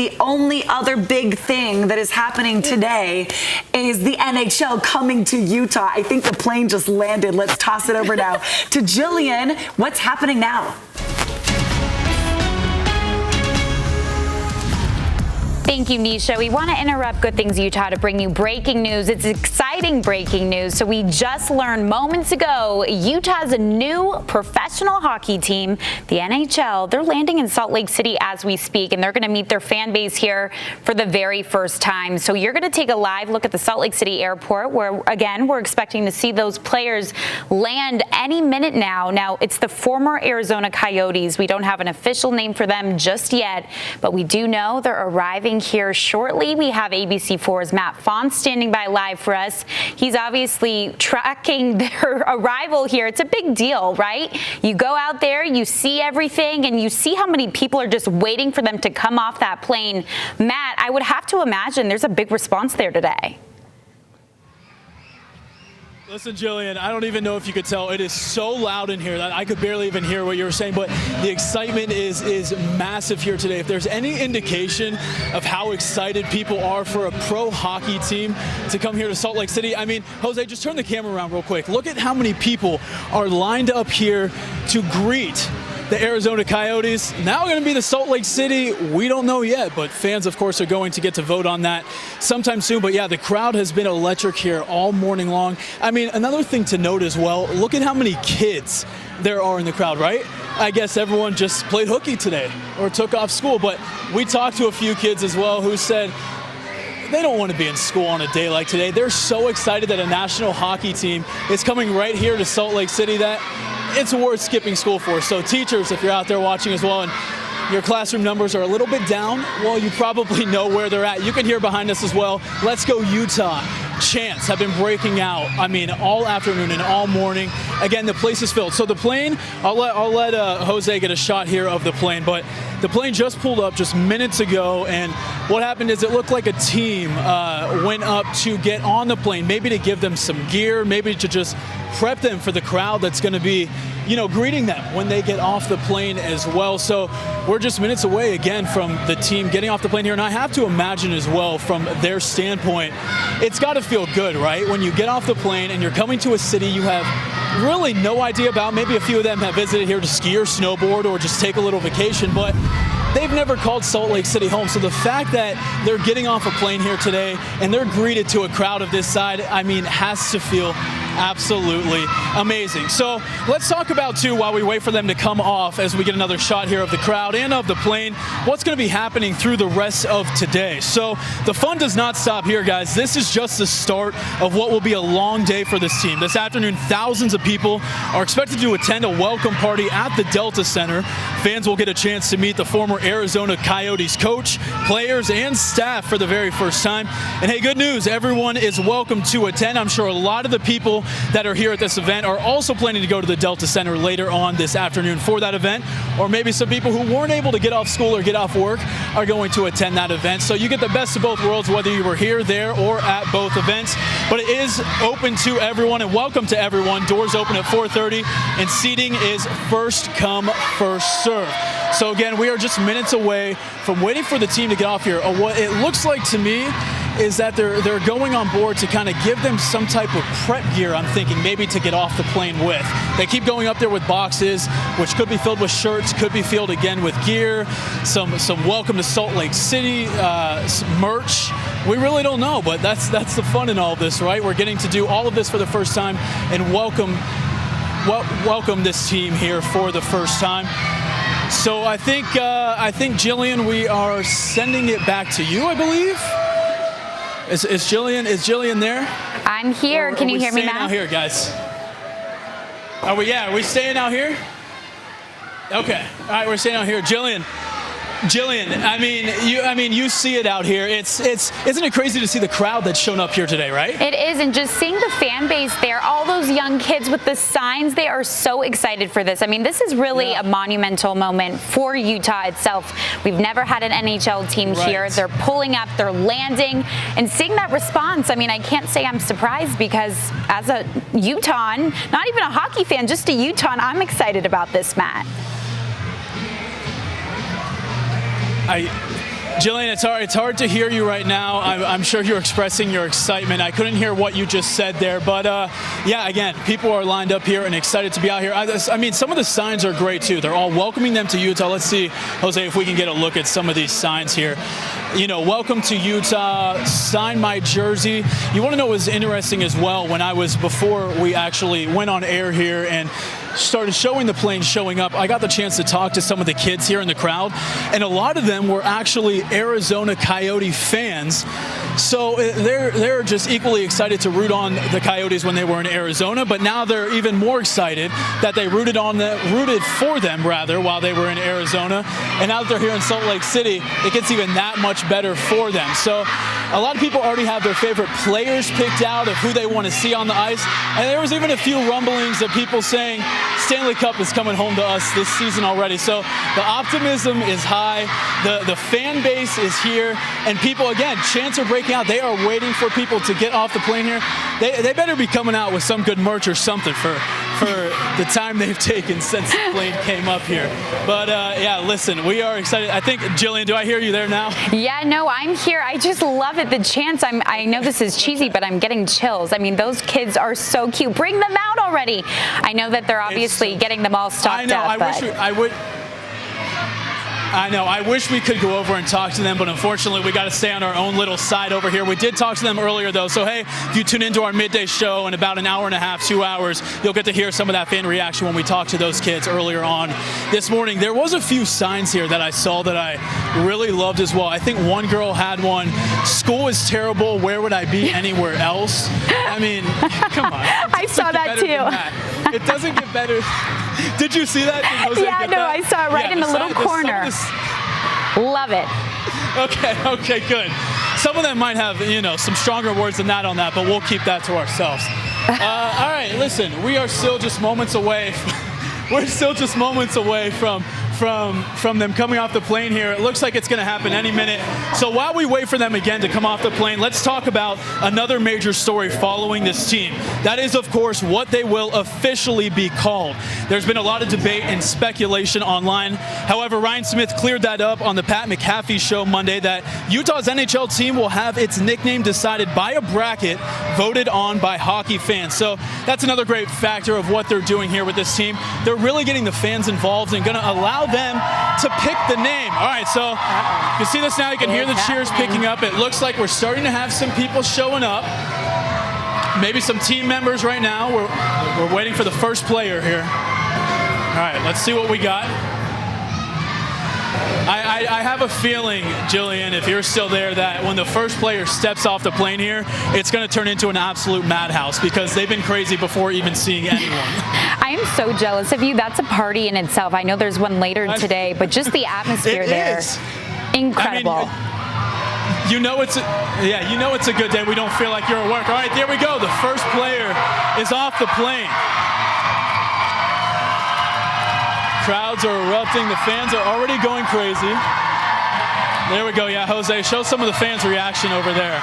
the only other big thing that is happening today is the NHL coming to Utah. I think the plane just landed. Let's toss it over now to Jillian. What's happening now? Thank you, Nisha. We want to interrupt Good Things Utah to bring you breaking news. It's exciting breaking news. So we just learned moments ago, Utah's new professional hockey team, the NHL, they're landing in Salt Lake City as we speak, and they're going to meet their fan base here for the very first time. So you're going to take a live look at the Salt Lake City airport, where, again, we're expecting to see those players land any minute now. Now, it's the former Arizona Coyotes. We don't have an official name for them just yet, but we do know they're arriving here shortly. We have ABC4's Matt Font standing by live for us. He's obviously tracking their arrival here. It's a big deal, right? You go out there, you see everything, and you see how many people are just waiting for them to come off that plane. Matt, I would have to imagine there's a big response there today. Listen, Jillian, I don't even know if you could tell. It is so loud in here that I could barely even hear what you were saying, but the excitement is massive here today. If there's any indication of how excited people are for a pro hockey team to come here to Salt Lake City, I mean, Jose, just turn the camera around real quick. Look at how many people are lined up here to greet the Arizona Coyotes. Now going to be the Salt Lake City. We don't know yet, but fans, of course, are going to get to vote on that sometime soon. But yeah, the crowd has been electric here all morning long. I mean, another thing to note as well, look at how many kids there are in the crowd, right? I guess everyone just played hooky today or took off school, but we talked to a few kids as well who said they don't want to be in school on a day like today. They're so excited that a national hockey team is coming right here to Salt Lake City that it's worth skipping school for. So teachers, if you're out there watching as well and your classroom numbers are a little bit down, well, you probably know where they're at. You can hear behind us as well, "Let's go Utah" chants have been breaking out, I mean, all afternoon and all morning. Again, the place is filled. So the plane, I'll let Jose get a shot here of the plane, but the plane just pulled up just minutes ago, and what happened is it looked like a team went up to get on the plane, maybe to give them some gear, maybe to just prep them for the crowd that's going to be, you know, greeting them when they get off the plane as well. So we're just minutes away again from the team getting off the plane here, and I have to imagine as well from their standpoint, it's got to feel good, right? When you get off the plane and you're coming to a city you have really no idea about. Maybe a few of them have visited here to ski or snowboard or just take a little vacation, but they've never called Salt Lake City home. So the fact that they're getting off a plane here today and they're greeted to a crowd of this side, I mean, has to feel absolutely amazing. So let's talk about, too, while we wait for them to come off, as we get another shot here of the crowd and of the plane, what's going to be happening through the rest of today. So the fun does not stop here, guys. This is just the start of what will be a long day for this team. This afternoon, thousands of people are expected to attend a welcome party at the Delta Center. Fans will get a chance to meet the former Arizona Coyotes coach, players, and staff for the very first time. And hey, good news, everyone is welcome to attend. I'm sure a lot of the people that are here at this event are also planning to go to the Delta Center later on this afternoon for that event, or maybe some people who weren't able to get off school or get off work are going to attend that event. So you get the best of both worlds, whether you were here, there, or at both events. But it is open to everyone, and welcome to everyone. Doors open at 4:30, and seating is first come, first serve. So again, we are just minutes away from waiting for the team to get off here. What it looks like to me is that they're going on board to kind of give them some type of prep gear, I'm thinking, maybe to get off the plane with. They keep going up there with boxes, which could be filled with shirts, could be filled again with gear, some welcome to Salt Lake City merch. We really don't know, but that's the fun in all of this, right? We're getting to do all of this for the first time and welcome this team here for the first time. So I think Jillian, we are sending it back to you, I believe. Is Jillian there? I'm here. Can you hear me now? Are we staying out here, guys? Are we staying out here? Okay. All right, we're staying out here. Jillian, I mean, you see it out here. Isn't it crazy to see the crowd that's shown up here today, right? It is, and just seeing the fan base there, all those young kids with the signs, they are so excited for this. I mean, this is really a monumental moment for Utah itself. We've never had an NHL team here. They're pulling up, they're landing, and seeing that response, I mean, I can't say I'm surprised, because as a Utahn, not even a hockey fan, just a Utahn, I'm excited about this, Matt. Jillian, it's hard to hear you right now. I'm sure you're expressing your excitement. I couldn't hear what you just said there, but yeah, again, people are lined up here and excited to be out here. I mean, some of the signs are great too. They're all welcoming them to Utah. Let's see, Jose, if we can get a look at some of these signs here. You know, welcome to Utah, sign my jersey. You want to know what was interesting as well, before we actually went on air here and started showing the plane showing up, I got the chance to talk to some of the kids here in the crowd, and a lot of them were actually Arizona Coyote fans. So they're just equally excited to root on the Coyotes when they were in Arizona, but now they're even more excited that they rooted for them while they were in Arizona. And now that they're here in Salt Lake City, it gets even that much better for them. So a lot of people already have their favorite players picked out of who they want to see on the ice. And there was even a few rumblings of people saying Stanley Cup is coming home to us this season already. So the optimism is high. The fan base is here. And people, again, chants are breaking out. They are waiting for people to get off the plane here. They better be coming out with some good merch or something for the time they've taken since the plane came up here. But yeah, listen, we are excited. I think, Jillian, do I hear you there now? Yeah, no, I'm here. I just love it. The chants, I know this is cheesy, but I'm getting chills. I mean, those kids are so cute. Bring them out already. I know that they're obviously getting them all stocked up. I know. I wish we could go over and talk to them, but unfortunately, we got to stay on our own little side over here. We did talk to them earlier, though. So, hey, if you tune into our midday show in about an hour and a half, 2 hours, you'll get to hear some of that fan reaction when we talk to those kids earlier on this morning. There was a few signs here that I saw that I really loved as well. I think one girl had one, "School is terrible. Where would I be anywhere else?" I mean, come on. I saw that, too. It doesn't get better. Did you see that? Yeah, no, I saw it right in the little corner. Love it. Okay, good. Some of them might have, some stronger words than that on that, but we'll keep that to ourselves. All right, listen, we are still just moments away. We're still just moments away from them coming off the plane here. It looks like it's going to happen any minute. So while we wait for them again to come off the plane, let's talk about another major story following this team. That is, of course, what they will officially be called. There's been a lot of debate and speculation online. However, Ryan Smith cleared that up on the Pat McAfee show Monday that Utah's NHL team will have its nickname decided by a bracket voted on by hockey fans. So that's another great factor of what they're doing here with this team. They're really getting the fans involved and going to allow them to pick the name. All right, so you can see this now. You can hear the cheers picking up. It looks like we're starting to have some people showing up. Maybe some team members right now. We're waiting for the first player here. All right, let's see what we got. I have a feeling, Jillian, if you're still there, that when the first player steps off the plane here, it's going to turn into an absolute madhouse because they've been crazy before even seeing anyone. I am so jealous of you. That's a party in itself. I know there's one later today, but just the atmosphere there. Incredible. I mean, you know it's a good day. We don't feel like you're at work. All right, there we go. The first player is off the plane. Crowds are erupting. The fans are already going crazy. There we go. Yeah, Jose, show some of the fans' reaction over there.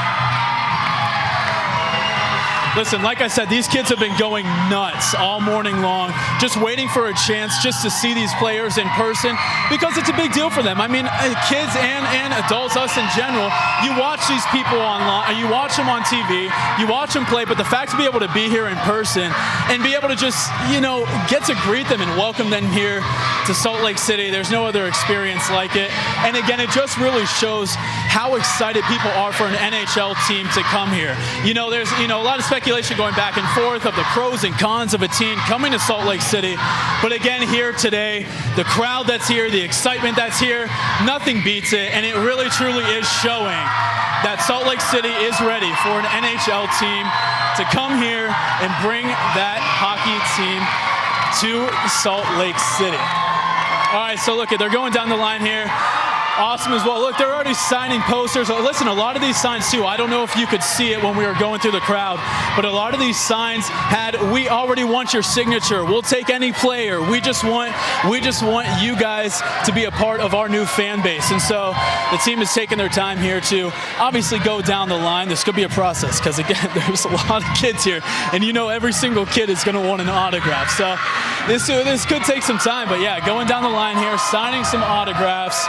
Listen, like I said, these kids have been going nuts all morning long, just waiting for a chance just to see these players in person because it's a big deal for them. I mean, kids and adults, us in general, you watch these people online, you watch them on TV, you watch them play, but the fact to be able to be here in person and be able to just, get to greet them and welcome them here to Salt Lake City, there's no other experience like it. And again, it just really shows how excited people are for an NHL team to come here. There's, a lot of speculation going back and forth of the pros and cons of a team coming to Salt Lake City. But again, here today, the crowd that's here, the excitement that's here, nothing beats it. And it really, truly is showing that Salt Lake City is ready for an NHL team to come here and bring that hockey team to Salt Lake City. All right, so look, they're going down the line here. Awesome as well. Look, they're already signing posters. Listen, a lot of these signs too, I don't know if you could see it when we were going through the crowd, but a lot of these signs had, "We already want your signature. We'll take any player. We just want you guys to be a part of our new fan base." And so the team is taking their time here to obviously go down the line. This could be a process because, again, there's a lot of kids here, and every single kid is going to want an autograph. So this could take some time, but yeah, going down the line here, signing some autographs.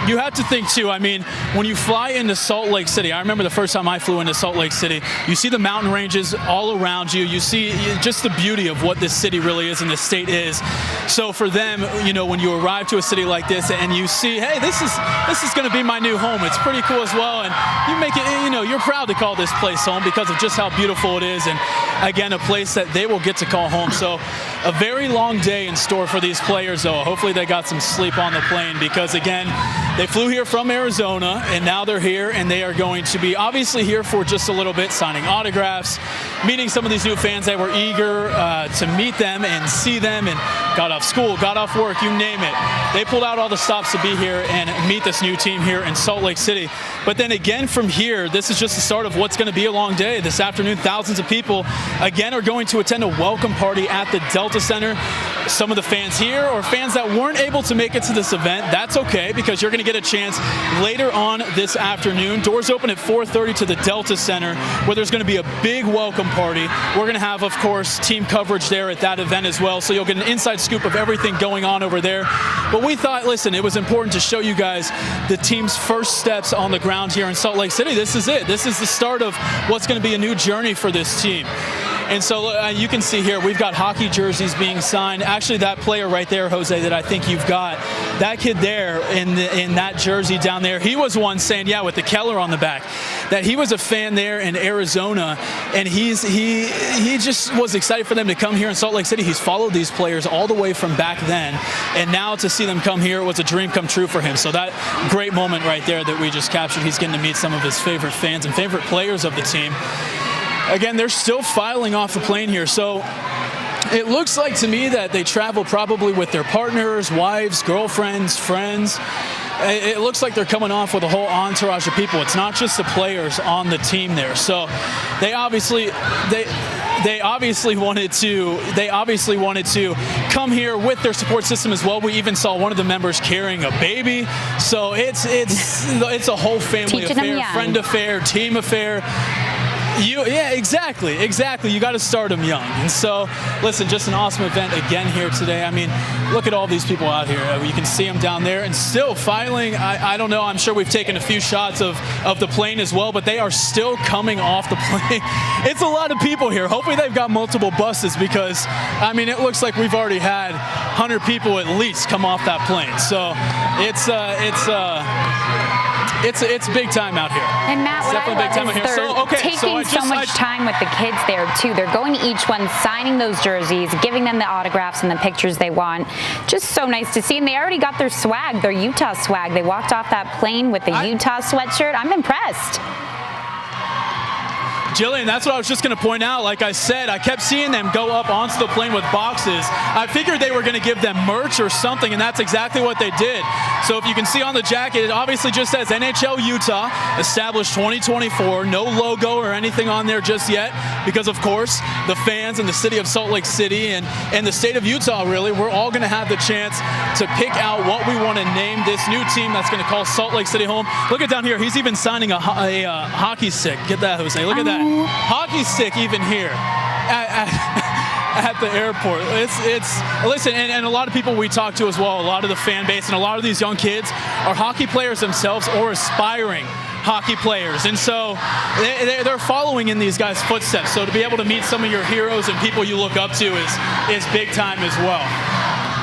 You you have to think too, I mean, when you fly into Salt Lake City, I remember the first time I flew into Salt Lake City, you see the mountain ranges all around you. You see just the beauty of what this city really is and the state is. So for them, you know, when you arrive to a city like this and you see, hey, this is going to be my new home, it's pretty cool as well. And you make it, you know, you're proud to call this place home because of just how beautiful it is. And again, a place that they will get to call home. So a very long day in store for these players, though. Hopefully they got some sleep on the plane because, again, they flew here from Arizona and now they're here and they are going to be obviously here for just a little bit, signing autographs, meeting some of these new fans that were eager to meet them and see them, and got off school, got off work, you name it. They pulled out all the stops to be here and meet this new team here in Salt Lake City. But then again, from here, this is just the start of what's going to be a long day. This afternoon, thousands of people, again, are going to attend a welcome party at the Delta Center. Some of the fans here or fans that weren't able to make it to this event, that's okay because you're going to get a chance later on this afternoon. Doors open at 4:30 to the Delta Center, where there's going to be a big welcome party. We're going to have, of course, team coverage there at that event as well, so you'll get an inside scoop of everything going on over there. But we thought, listen, it was important to show you guys the team's first steps on the ground here in Salt Lake City. This is it. This is the start of what's going to be a new journey for this team. And so you can see here, we've got hockey jerseys being signed. Actually, that player right there, Jose, that I think you've got, that kid there in that jersey down there, he was one saying, yeah, with the Keller on the back, that he was a fan there in Arizona, and he just was excited for them to come here in Salt Lake City. He's followed these players all the way from back then, and now to see them come here was a dream come true for him. So that great moment right there that we just captured, he's getting to meet some of his favorite fans and favorite players of the team. Again, they're still filing off the plane here, so it looks like to me that they travel probably with their partners, wives, girlfriends, friends. It looks like they're coming off with a whole entourage of people. It's not just the players on the team there. So they obviously wanted to come here with their support system as well. We even saw one of the members carrying a baby. So it's a whole family affair, friend affair, team affair. Yeah, exactly. You got to start them young. And so, listen, just an awesome event again here today. I mean, look at all these people out here. You can see them down there and still filing. I don't know. I'm sure we've taken a few shots of the plane as well, but they are still coming off the plane. It's a lot of people here. Hopefully they've got multiple buses because, I mean, it looks like we've already had 100 people at least come off that plane. So it's big time out here. And Matt, what I love is they're taking so much time with the kids there too. They're going to each one, signing those jerseys, giving them the autographs and the pictures they want. Just so nice to see. And they already got their swag, their Utah swag. They walked off that plane with the Utah sweatshirt. I'm impressed. Jillian, that's what I was just going to point out. Like I said, I kept seeing them go up onto the plane with boxes. I figured they were going to give them merch or something, and that's exactly what they did. So if you can see on the jacket, it obviously just says NHL Utah, established 2024. No logo or anything on there just yet because, of course, the fans in the city of Salt Lake City and the state of Utah, really, we're all going to have the chance to pick out what we want to name this new team that's going to call Salt Lake City home. Look at down here. He's even signing a hockey stick. Get that, Jose. Look at that. Hockey stick even here at the airport. Listen, and a lot of people we talk to as well, a lot of the fan base and a lot of these young kids are hockey players themselves or aspiring hockey players. And so they're following in these guys' footsteps. So to be able to meet some of your heroes and people you look up to is big time as well.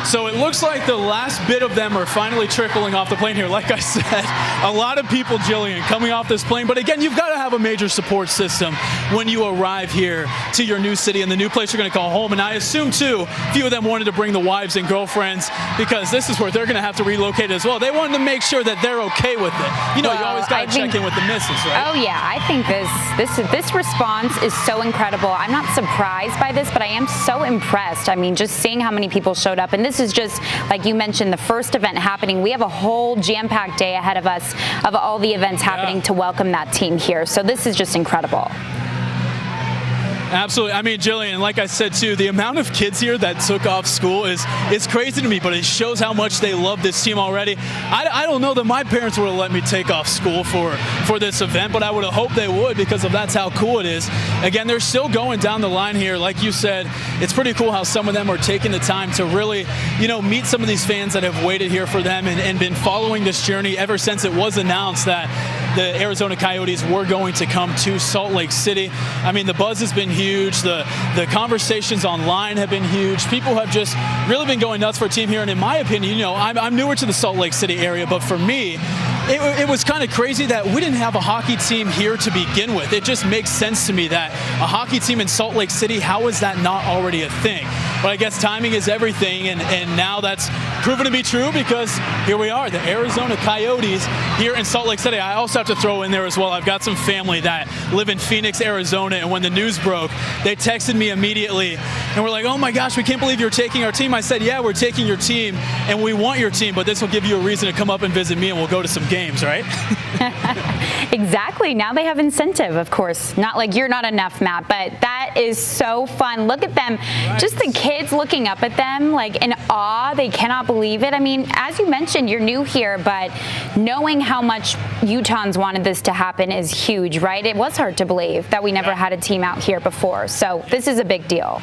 So it looks like the last bit of them are finally trickling off the plane here. Like I said, a lot of people, Jillian, coming off this plane. But again, you've got to have a major support system when you arrive here to your new city and the new place you're going to call home. And I assume, too, a few of them wanted to bring the wives and girlfriends because this is where they're going to have to relocate as well. They wanted to make sure that they're okay with it. You know, you always got to check in with the missus, right? Oh, yeah. I think this response is so incredible. I'm not surprised by this, but I am so impressed. I mean, just seeing how many people showed up. And this is just, like you mentioned, the first event happening. We have a whole jam-packed day ahead of us of all the events happening to welcome that team here. So this is just incredible. Absolutely. I mean, Jillian, like I said too, the amount of kids here that took off school is crazy to me, but it shows how much they love this team already. I don't know that my parents would have let me take off school for this event, but I would have hoped they would, because that's how cool it is. Again, they're still going down the line here. Like you said, it's pretty cool how some of them are taking the time to really, meet some of these fans that have waited here for them and been following this journey ever since it was announced that the Arizona Coyotes were going to come to Salt Lake City. I mean, the buzz has been huge. The conversations online have been huge. People have just really been going nuts for a team here. And in my opinion, I'm newer to the Salt Lake City area, but for me, it was kind of crazy that we didn't have a hockey team here to begin with. It just makes sense to me that a hockey team in Salt Lake City, how is that not already a thing? But I guess timing is everything, and now that's proven to be true, because here we are, the Arizona Coyotes here in Salt Lake City. I also have to throw in there as well, I've got some family that live in Phoenix, Arizona, and when the news broke, they texted me immediately and were like, oh my gosh, we can't believe you're taking our team. I said, yeah, we're taking your team, and we want your team, but this will give you a reason to come up and visit me, and we'll go to some games, right? Exactly. Now they have incentive, of course. Not like you're not enough, Matt, but that is so fun. Look at them, right. Just the kids looking up at them like in awe. They cannot believe it. I mean, as you mentioned, you're new here, but knowing how much Utahns wanted this to happen is huge, right? It was hard to believe that we never had a team out here before. So this is a big deal.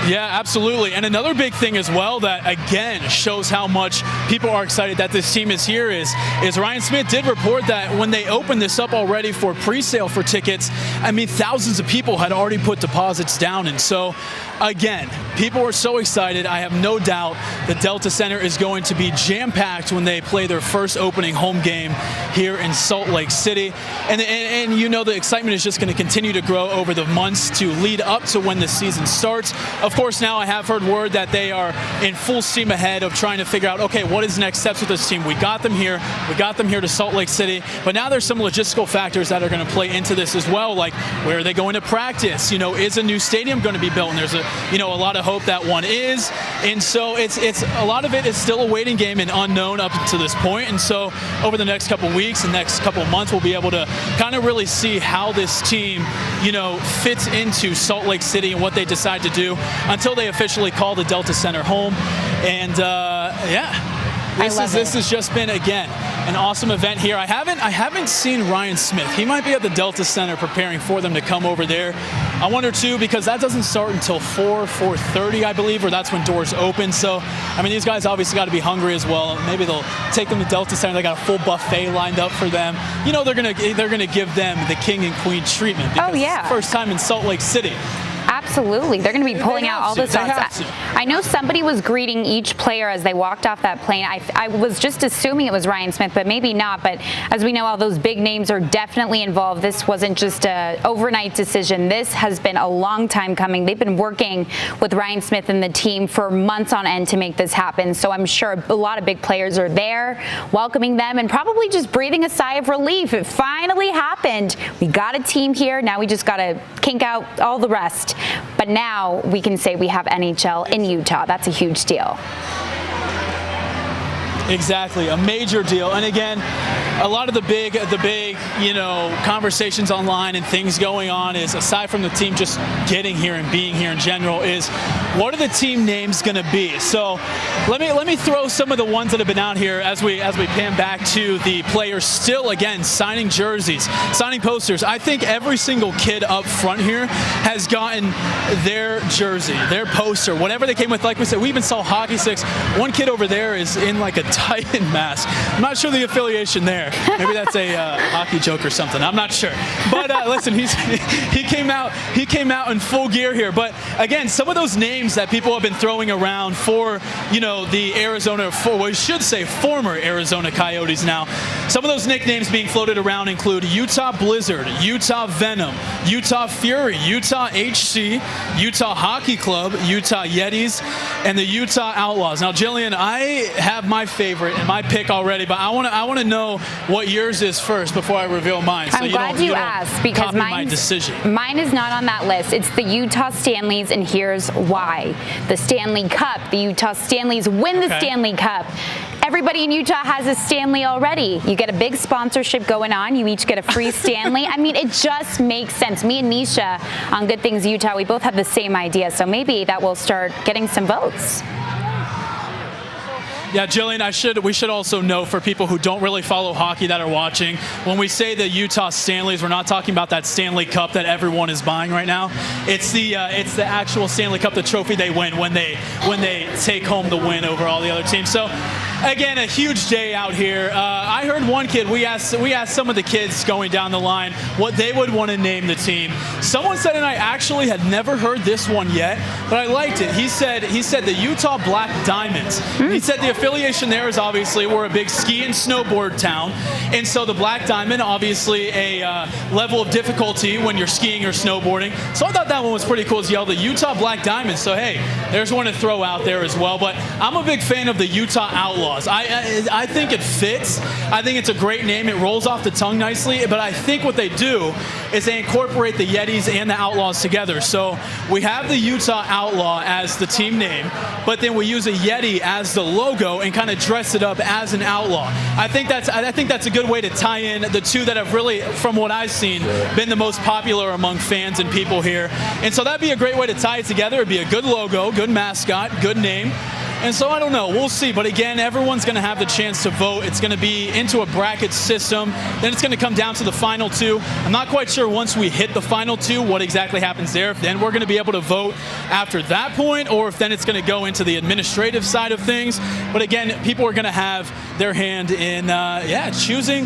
Yeah, absolutely. And another big thing as well that, again, shows how much people are excited that this team is here is Ryan Smith did report that when they opened this up already for pre-sale for tickets, I mean, thousands of people had already put deposits down. And so, again, people are so excited. I have no doubt the Delta Center is going to be jam-packed when they play their first opening home game here in Salt Lake City. And the excitement is just going to continue to grow over the months to lead up to when the season starts. Of course, now I have heard word that they are in full steam ahead of trying to figure out, okay, what is next steps with this team? We got them here. We got them here to Salt Lake City. But now there's some logistical factors that are going to play into this as well, like where are they going to practice? Is a new stadium going to be built? And there's a lot of hope that one is. And so it's a lot of it is still a waiting game and unknown up to this point. And so over the next couple weeks and next couple months, we'll be able to kind of really see how this team, fits into Salt Lake City and what they decide to do until they officially call the Delta Center home. And this has just been, again, an awesome event here. I haven't seen Ryan Smith. He might be at the Delta Center preparing for them to come over there. I wonder too, because that doesn't start until 4:30, I believe, or that's when doors open. So, I mean, these guys obviously got to be hungry as well. Maybe they'll take them to Delta Center. They got a full buffet lined up for them. They're gonna give them the king and queen treatment because it's the first time in Salt Lake City. Absolutely. They're going to be pulling out all the sauce. I know somebody was greeting each player as they walked off that plane. I was just assuming it was Ryan Smith, but maybe not. But as we know, all those big names are definitely involved. This wasn't just an overnight decision. This has been a long time coming. They've been working with Ryan Smith and the team for months on end to make this happen. So I'm sure a lot of big players are there welcoming them and probably just breathing a sigh of relief. It finally happened. We got a team here. Now we just got to kink out all the rest. But now we can say we have NHL in Utah. That's a huge deal. Exactly, a major deal. And again, a lot of the big, conversations online and things going on is, aside from the team just getting here and being here in general, is what are the team names going to be? So let me throw some of the ones that have been out here as we pan back to the players still, again, signing jerseys, signing posters. I think every single kid up front here has gotten their jersey, their poster, whatever they came with. Like we said, we even saw hockey sticks. One kid over there is in like a Titan mask. I'm not sure the affiliation there. Maybe that's a hockey joke or something. I'm not sure. But listen, he came out in full gear here. But again, some of those names that people have been throwing around for, the Arizona, we should say former Arizona Coyotes now. Some of those nicknames being floated around include Utah Blizzard, Utah Venom, Utah Fury, Utah HC, Utah Hockey Club, Utah Yetis, and the Utah Outlaws. Now, Jillian, I have my favorite and my pick already, but I want to know what yours is first before I reveal mine. So I'm glad you asked, because my decision. Mine is not on that list. It's the Utah Stanleys, and here's why. The Stanley Cup. The Utah Stanleys win the Stanley Cup everybody in Utah has a Stanley already. You get a big sponsorship going on. You each get a free Stanley. I mean, it just makes sense. Me and Nisha on Good Things Utah, we both have the same idea. So maybe that will start getting some votes. Yeah, Jillian, we should also note for people who don't really follow hockey that are watching, when we say the Utah Stanleys, we're not talking about that Stanley Cup that everyone is buying right now. It's the actual Stanley Cup, the trophy they win when they take home the win over all the other teams. So, again, a huge day out here. I heard one kid. We asked some of the kids going down the line what they would want to name the team. Someone said, and I actually had never heard this one yet, but I liked it. He said the Utah Black Diamonds. He said the affiliation there is obviously we're a big ski and snowboard town, and so the Black Diamond, obviously a level of difficulty when you're skiing or snowboarding. So I thought that one was pretty cool as well, the Utah Black Diamonds. So hey, there's one to throw out there as well. But I'm a big fan of the Utah Outlaws. I think it fits. I think it's a great name. It rolls off the tongue nicely. But I think what they do is they incorporate the Yetis and the Outlaws together. So we have the Utah Outlaw as the team name, but then we use a Yeti as the logo and kind of dress it up as an outlaw. I think that's a good way to tie in the two that have really, from what I've seen, been the most popular among fans and people here. And so that'd be a great way to tie it together. It'd be a good logo, good mascot, good name. And so I don't know, we'll see. But again, everyone's going to have the chance to vote. It's going to be into a bracket system. Then it's going to come down to the final two. I'm not quite sure once we hit the final two what exactly happens there. If then we're going to be able to vote after that point, or if then it's going to go into the administrative side of things. But again, people are going to have their hand in choosing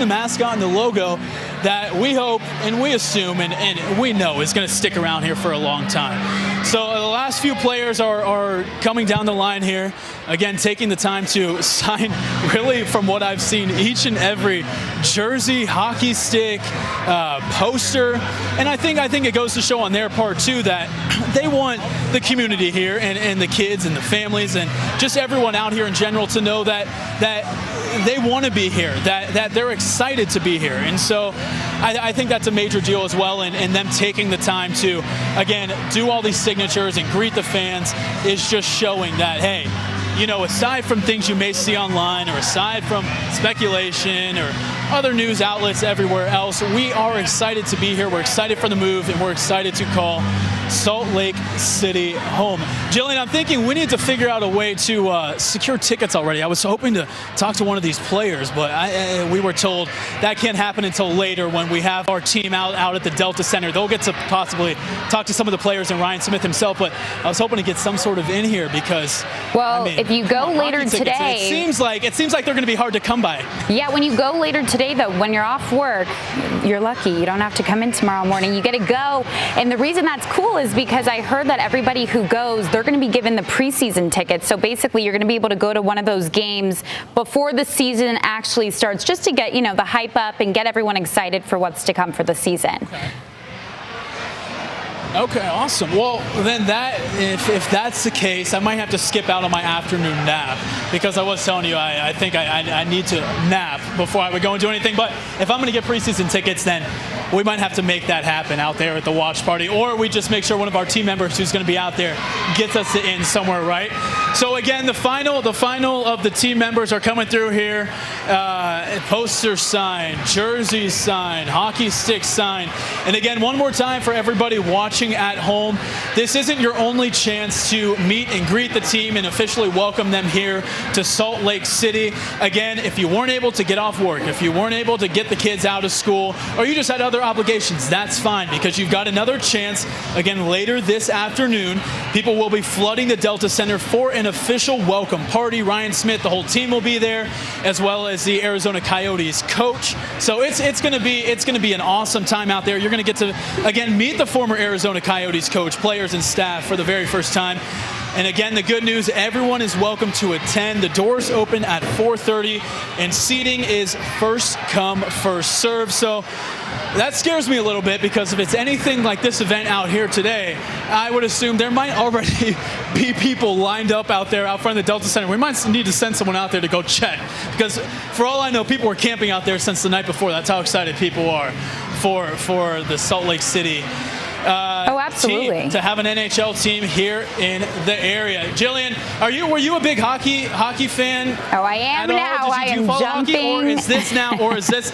the mascot and the logo that we hope and we assume and we know is going to stick around here for a long time. So the last few players are coming down the line here. Again, taking the time to sign, really, from what I've seen, each and every jersey, hockey stick, poster. And I think it goes to show on their part, too, that they want the community here and the kids and the families and just everyone out here in general to know that they want to be here, that they're excited to be here. And so I think that's a major deal as well, and them taking the time to, again, do all these signatures and greet the fans is just showing that, hey, you know, aside from things you may see online or aside from speculation or other news outlets everywhere else, we are excited to be here. We're excited for the move, and we're excited to call Salt Lake City home. Jillian, I'm thinking we need to figure out a way to secure tickets already. I was hoping to talk to one of these players, but we were told that can't happen until later when we have our team out at the Delta Center. They'll get to possibly talk to some of the players and Ryan Smith himself, but I was hoping to get some sort of in here because, well, I mean, if you go later tickets, today, it seems like they're going to be hard to come by. Yeah, when you go later today, though, when you're off work, you're lucky. You don't have to come in tomorrow morning. You get to go. And the reason that's cool is because I heard that everybody who goes, they're going to be given the preseason tickets. So basically, you're going to be able to go to one of those games before the season actually starts, just to get, you know, the hype up and get everyone excited for what's to come for the season. Okay, awesome. Well, then if that's the case, I might have to skip out on my afternoon nap because I was telling you I think I need to nap before I would go and do anything. But if I'm going to get preseason tickets, then we might have to make that happen out there at the watch party, or we just make sure one of our team members who's going to be out there gets us in somewhere, right? So again, the final of the team members are coming through here. Poster sign, jersey sign, hockey stick sign. And again, one more time for everybody watching at home, this isn't your only chance to meet and greet the team and officially welcome them here to Salt Lake City. Again, if you weren't able to get off work, if you weren't able to get the kids out of school, or you just had other obligations, that's fine, because you've got another chance. Again, later this afternoon, people will be flooding the Delta Center for an official welcome party. Ryan Smith, the whole team will be there, as well as the Arizona Coyotes coach. So it's going to be an awesome time out there. You're going to get to, again, meet the former Arizona Coyotes coach, players and staff for the very first time. And again, the good news, everyone is welcome to attend. The doors open at 4:30, and seating is first come, first serve. So that scares me a little bit, because if it's anything like this event out here today, I would assume there might already be people lined up out there out front of the Delta Center. We might need to send someone out there to go check, because for all I know, people were camping out there since the night before. That's how excited people are for the Salt Lake City. Oh, absolutely. team to have an NHL team here in the area. Jillian, were you a big hockey fan? Oh, I am now. Did you follow jumping. Hockey, or is this now, or is this?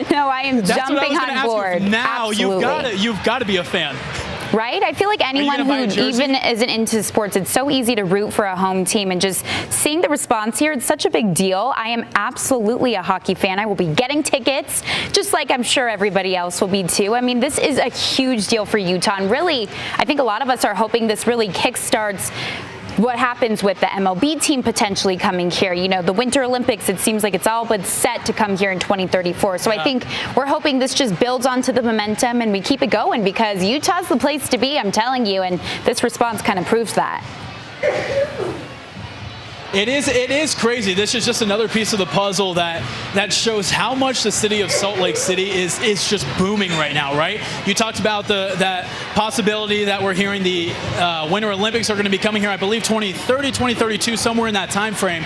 No, I am That's jumping what I was gonna on ask board. you. Now Absolutely. you've got to be a fan. Right? I feel like anyone who even isn't into sports, it's so easy to root for a home team, and just seeing the response here, it's such a big deal. I am absolutely a hockey fan. I will be getting tickets, just like I'm sure everybody else will be too. I mean, this is a huge deal for Utah, and really, I think a lot of us are hoping this really kickstarts what happens with the MLB team potentially coming here. You know, the Winter Olympics, it seems like it's all but set to come here in 2034. So I think we're hoping this just builds onto the momentum and we keep it going, because Utah's the place to be, I'm telling you, and this response kind of proves that. It is crazy. This is just another piece of the puzzle that shows how much the city of Salt Lake City is just booming right now, right? You talked about that possibility that we're hearing the Winter Olympics are going to be coming here, I believe 2030, 2032, somewhere in that time frame.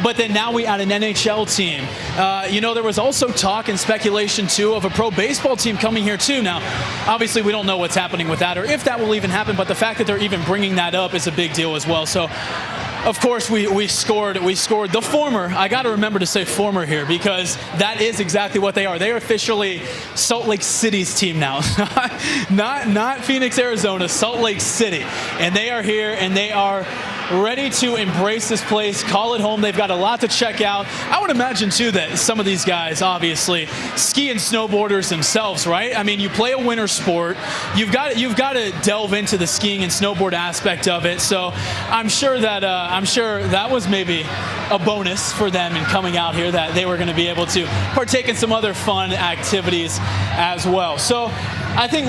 But then now we add an NHL team. There was also talk and speculation too of a pro baseball team coming here too. Now, obviously we don't know what's happening with that or if that will even happen, but the fact that they're even bringing that up is a big deal as well. So of course, we scored the former. I got to remember to say former here, because that is exactly what they are. They are officially Salt Lake City's team now, not Phoenix, Arizona, Salt Lake City, and they are here and they are ready to embrace this place, call it home. They've got a lot to check out. I would imagine too that some of these guys, obviously, ski and snowboarders themselves, right? I mean, you play a winter sport, you've got to delve into the skiing and snowboard aspect of it. So I'm sure that was maybe a bonus for them in coming out here, that they were going to be able to partake in some other fun activities as well. So I think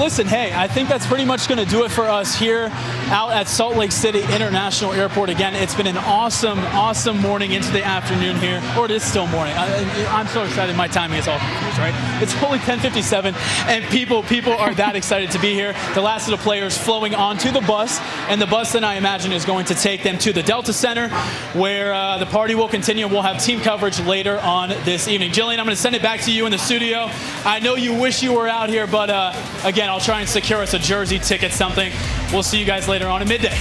that's pretty much going to do it for us here out at Salt Lake City International Airport. Again, it's been an awesome morning into the afternoon here, or it is still morning. I'm so excited. My timing is all confused, right? It's only 10:57, and people are that excited to be here. The last of the players flowing onto the bus, and the bus then I imagine is going to take them to the Delta Center, where the party will continue. We'll have team coverage later on this evening. Jillian, I'm going to send it back to you in the studio. I know you wish you were out here, but again, I'll try and secure us a jersey, ticket, something. We'll see you guys later on at midday.